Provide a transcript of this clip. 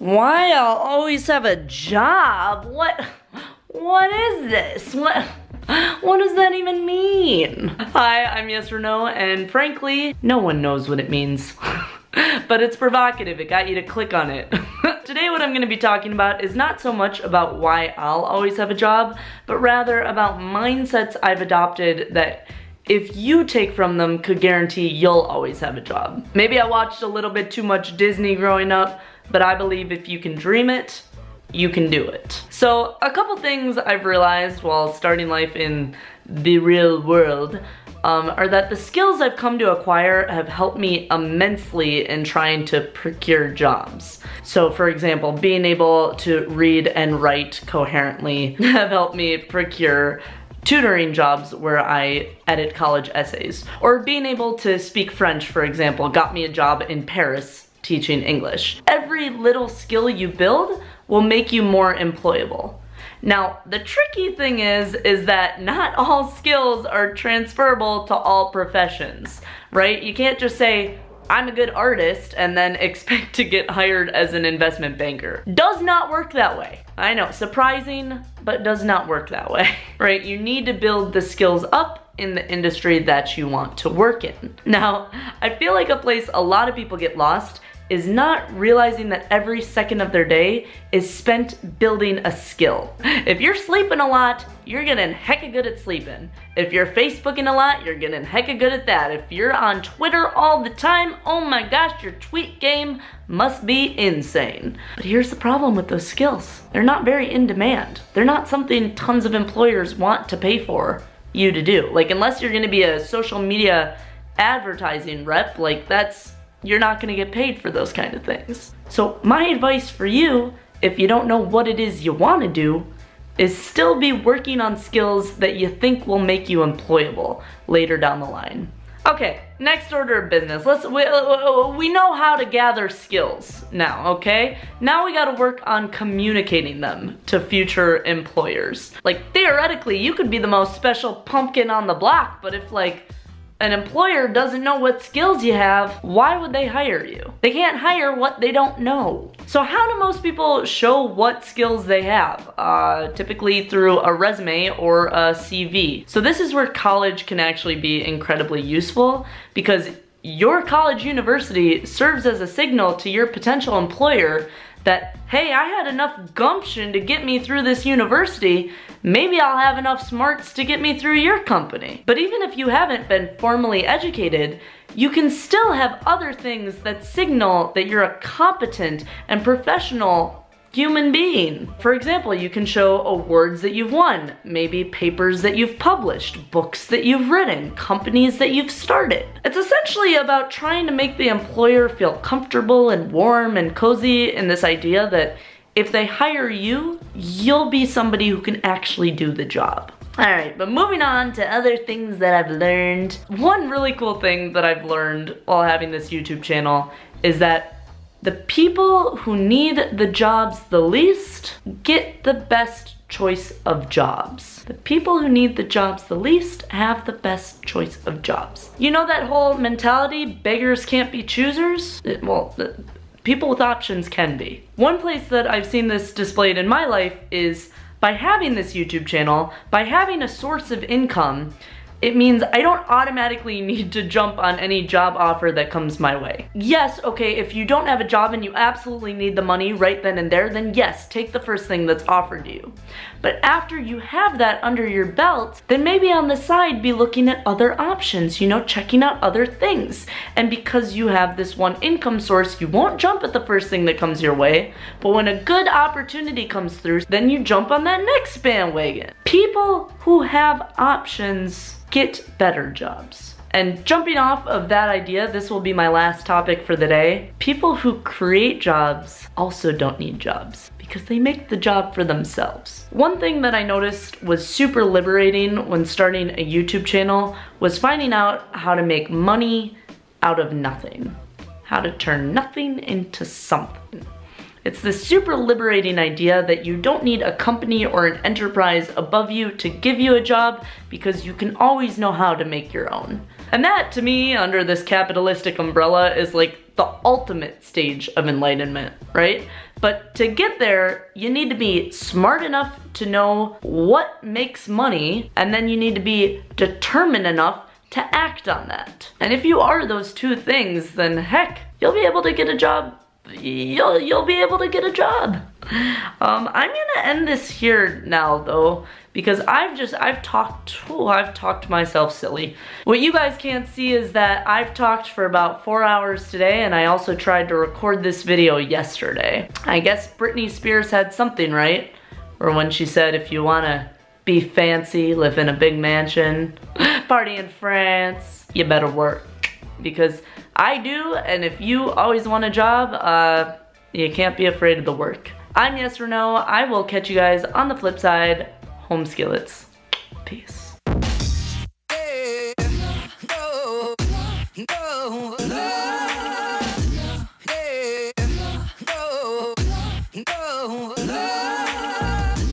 Why I'll always have a job? What is this? What does that even mean? Hi, I'm Yes or No, and frankly, no one knows what it means. But it's provocative, it got you to click on it. Today what I'm gonna be talking about is not so much about why I'll always have a job, but rather about mindsets I've adopted that if you take from them could guarantee you'll always have a job. Maybe I watched a little bit too much Disney growing up, but I believe if you can dream it, you can do it. So a couple things I've realized while starting life in the real world are that the skills I've come to acquire have helped me immensely in trying to procure jobs. So for example, being able to read and write coherently have helped me procure tutoring jobs where I edit college essays. Or being able to speak French, for example, got me a job in Paris teaching English. Every little skill you build will make you more employable. Now, the tricky thing is that not all skills are transferable to all professions, right? You can't just say, I'm a good artist, and then expect to get hired as an investment banker. Does not work that way. I know, surprising, but does not work that way, right? You need to build the skills up in the industry that you want to work in. Now, I feel like a place a lot of people get lost is not realizing that every second of their day is spent building a skill. If you're sleeping a lot, you're getting hecka good at sleeping. If you're Facebooking a lot, you're getting hecka good at that. If you're on Twitter all the time, oh my gosh, your tweet game must be insane. But here's the problem with those skills. They're not very in demand. They're not something tons of employers want to pay for you to do. Like, unless you're gonna be a social media advertising rep, like you're not gonna get paid for those kind of things. So my advice for you, if you don't know what it is you wanna do, is still be working on skills that you think will make you employable later down the line. Okay, next order of business. We know how to gather skills now, okay? Now we gotta work on communicating them to future employers. Like, theoretically, you could be the most special pumpkin on the block, but if an employer doesn't know what skills you have, why would they hire you? They can't hire what they don't know. So how do most people show what skills they have? Typically through a resume or a CV. So this is where college can actually be incredibly useful, because your college university serves as a signal to your potential employer that, hey, I had enough gumption to get me through this university, maybe I'll have enough smarts to get me through your company. But even if you haven't been formally educated, you can still have other things that signal that you're a competent and professional human being. For example, you can show awards that you've won, maybe papers that you've published, books that you've written, companies that you've started. It's essentially about trying to make the employer feel comfortable and warm and cozy in this idea that if they hire you, you'll be somebody who can actually do the job. Alright, but moving on to other things that I've learned. One really cool thing that I've learned while having this YouTube channel is that the people who need the jobs the least get the best choice of jobs. The people who need the jobs the least have the best choice of jobs. You know that whole mentality, beggars can't be choosers? People with options can be. One place that I've seen this displayed in my life is by having this YouTube channel, by having a source of income, it means I don't automatically need to jump on any job offer that comes my way. Yes, okay, if you don't have a job and you absolutely need the money right then and there, then yes, take the first thing that's offered you. But after you have that under your belt, then maybe on the side be looking at other options, you know, checking out other things. And because you have this one income source, you won't jump at the first thing that comes your way, but when a good opportunity comes through, then you jump on that next bandwagon. People who have options get better jobs. And jumping off of that idea, this will be my last topic for the day. People who create jobs also don't need jobs because they make the job for themselves. One thing that I noticed was super liberating when starting a YouTube channel was finding out how to make money out of nothing. How to turn nothing into something. It's this super liberating idea that you don't need a company or an enterprise above you to give you a job because you can always know how to make your own. And that, to me, under this capitalistic umbrella, is like the ultimate stage of enlightenment, right? But to get there, you need to be smart enough to know what makes money, and then you need to be determined enough to act on that. And if you are those two things, then heck, you'll be able to get a job. You'll be able to get a job. I'm gonna end this here now though, because I've talked myself silly. What you guys can't see is that I've talked for about 4 hours today, and I also tried to record this video yesterday. I guess Britney Spears had something right, or when she said if you wanna be fancy, live in a big mansion, party in France, you better work. Because I do, and if you always want a job, you can't be afraid of the work. I'm Yes or No. I will catch you guys on the flip side. Home skillets. Peace. No.